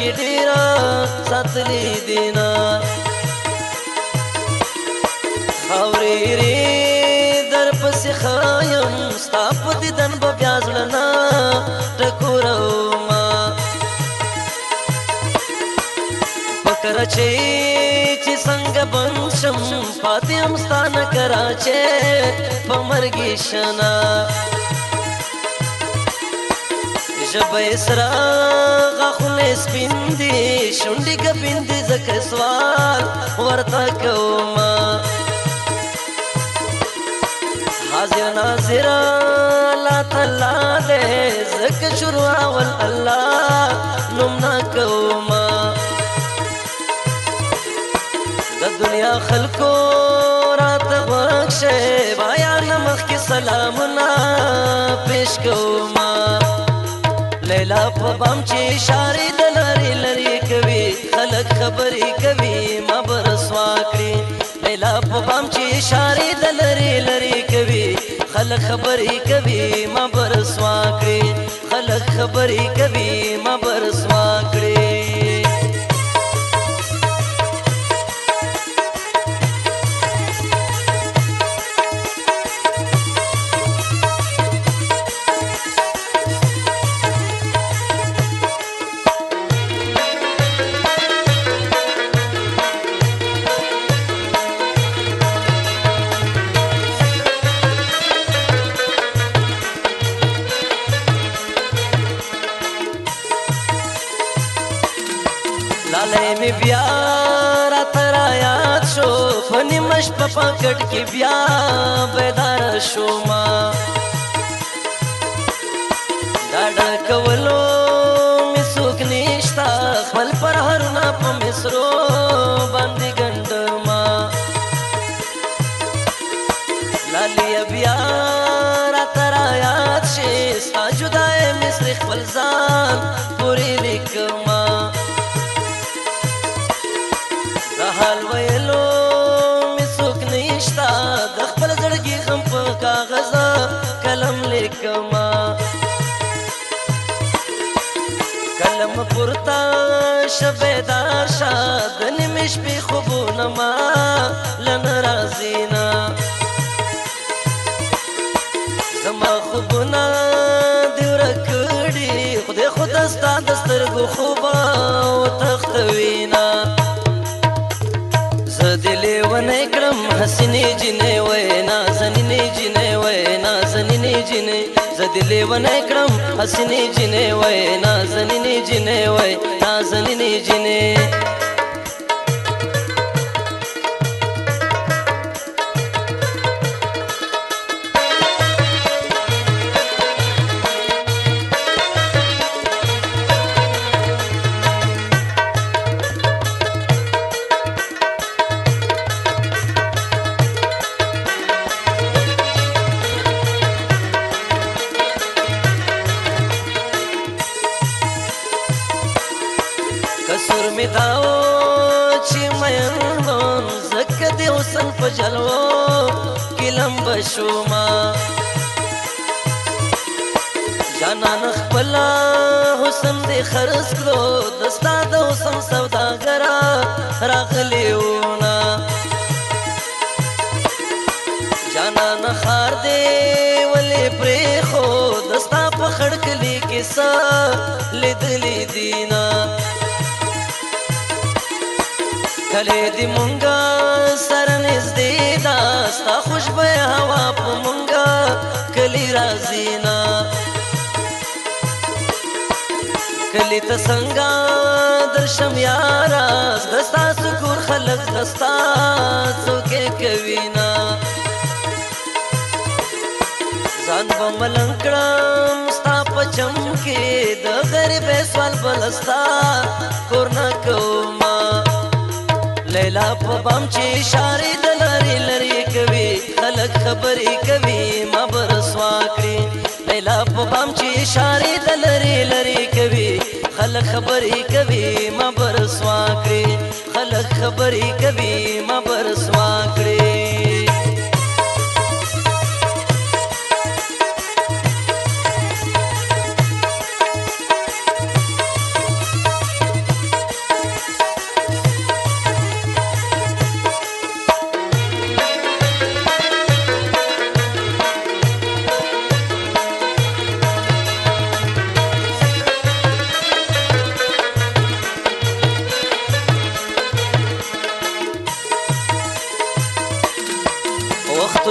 کې ډېره ساتلې دینا خاورې رې در پسې خایم ستا په دیدن به بیا زړه نه ټکورومه فکر چې څنګه بند شم پاتې هم ستا نه کراچی په مرګې شنه ژبه یې سره غاښونه یې سپین دي شونډې ګپین دي ځکه سوال ورته کومه حاضر ناظر الله تعالی دی ځکه شروع اول الله نوم نه کومه د دنیا خلکو راته غوږ شئ بایان مخکې سلامونه پیش کومه لیلا په بام چې اشارې د لرې لرې کوي خلک خبرې کوي ما به رسوا کړي لیلا په بام چې اشارې د لرې لرې کوي خلک خبرې کوي ما به رسوا کړي خلک خبرې کوي ما به رسوا کړي لالی می بیا راته رایاد شو په نیمه شپه په کټ کې بیا بیداره شومه ډاډه کولو مې څوک نشته خپل پرهرونه په مصرو باندې ګنډمه لالیه بیا راته رایاد شي ستا جدای مصري خپل ځان پورې لیکمه حال ویلو می څوک نشته د خپل زړګي غم په کاغذ قلم لیکمه قلم پورته شه بیدار شه د نیمې شپې خوبونه ما له نه راځي نه زما خوبونه دې ورک کړي خدای خو د ستا د سترګو خوبه وتښتوي دلی ونی کړم حسینې جینې وای نازنینې جینې وای نازنینې جینې زه دلی ونی کړم حسینې جینې وای نازنینې جینې وای نازنینې جینې کسور می داو چې مین وم زکه د حسن په جلوو کې لمبه شومه جانان خپله حسن دې خرڅ کړو د ستا د حسن سوداګره راغلې وونه جانان خار دې ولې پرېښود د ستا په خړ کلي کې څه لیدلي دینه کلی دی مونگا سر نزدی دا ستا خوشبه هوا پا مونگا کلی رازینا کلی تا سنگا درشم یارا دستا سکور خلق دستا چوکے کوینا زان با ملنگ کرم ستا پا چمکی دا غریب سوال بلستا کورنا کوما لیلا په بام چې اشارې د لرې لرې کوي خلک خبرې کوي ما به رسوا کړي لیلا په بام چې اشارې د لرې لرې کوي خلک خبرې کوي ما به رسوا کړي خلک خبرې کوي ما به رسوا کړي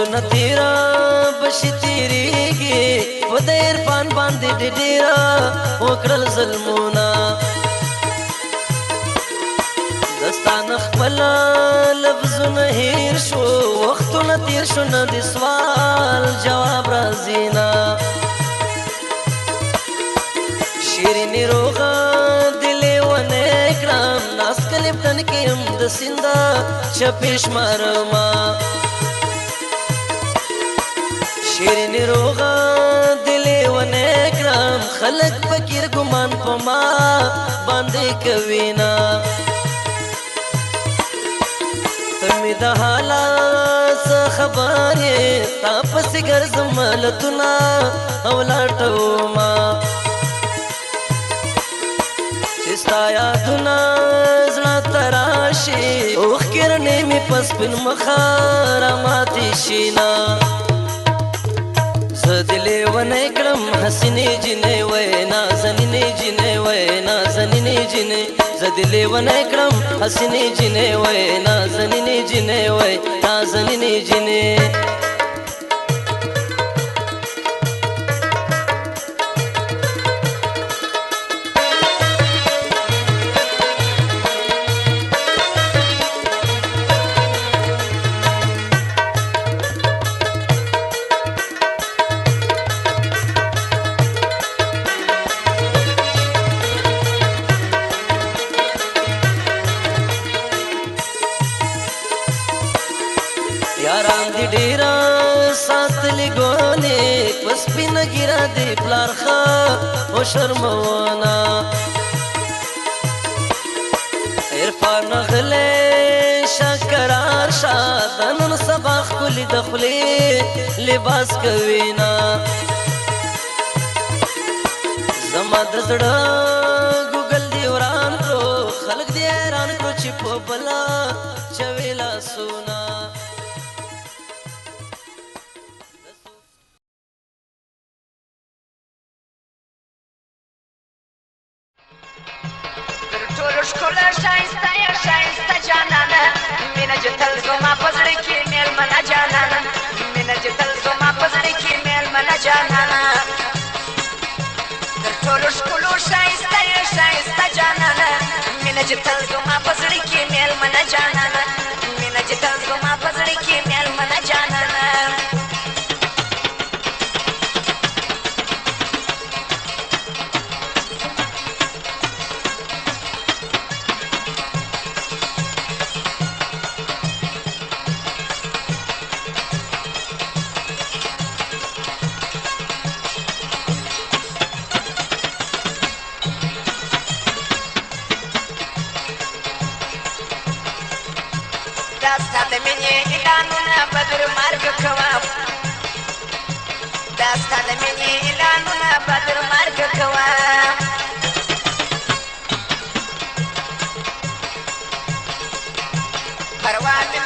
وختونه تیره بشي تیریږي په د عرفان باندې ډېره وکړل ظلمونه دستانه خپله لفظونه هیر شو وختونه تیر شو نه د سوال جواب راځي نه شیرینې روغه د لیونی کړم ناست کلیپټن کې یم د سینده چپې شمارمه شیرینې روغه د لیونی کړم خلک فکر ګمان په ما باندې کوي نه ته مې د حالات څه خبر یې تا پسې ګرځم ملتونه او لټومه چې ستا یادونه زړه ته راشي اوښکې رڼې مې په سپین مخه راماتې شي نه زه دې لیونی کړم حسینې جینۍ وی نازنینې جینۍ وی نازنینې جینۍ زه دې لیونی کړم حسینې جینۍ وی نازنینې جینۍ وی نازنینې جینۍ یاران دی ډیره ساتلې ګولې په سپینه ګیره دی پلار ښه وشرمونه عرفان غلی شه کرار شه د نن سبا ښکلي د خولې لباس کوي نه زما د زړه ګوګل دی وران کړو خلک دی حیران کړو چې په بله چوي لاسونه ښکله ښایسته یا ښایسته جانانه مینه چې تل زما په زړه کې مېلمنه جانانه مینه چې تل زما په زړه کې مېلمنه جانانه تر ټولو ښکلو ښایسته یا ښایسته جانانه مینه چې تل زما په زړه کې مېلمنه جانانه مینه چې تل زما په زړه کې مېلمنه جانانه دا ستا د مینې اعلانونه به در مرګ کوم دا ستا د مینې اعلانونه به در مرګ کوم پروا مې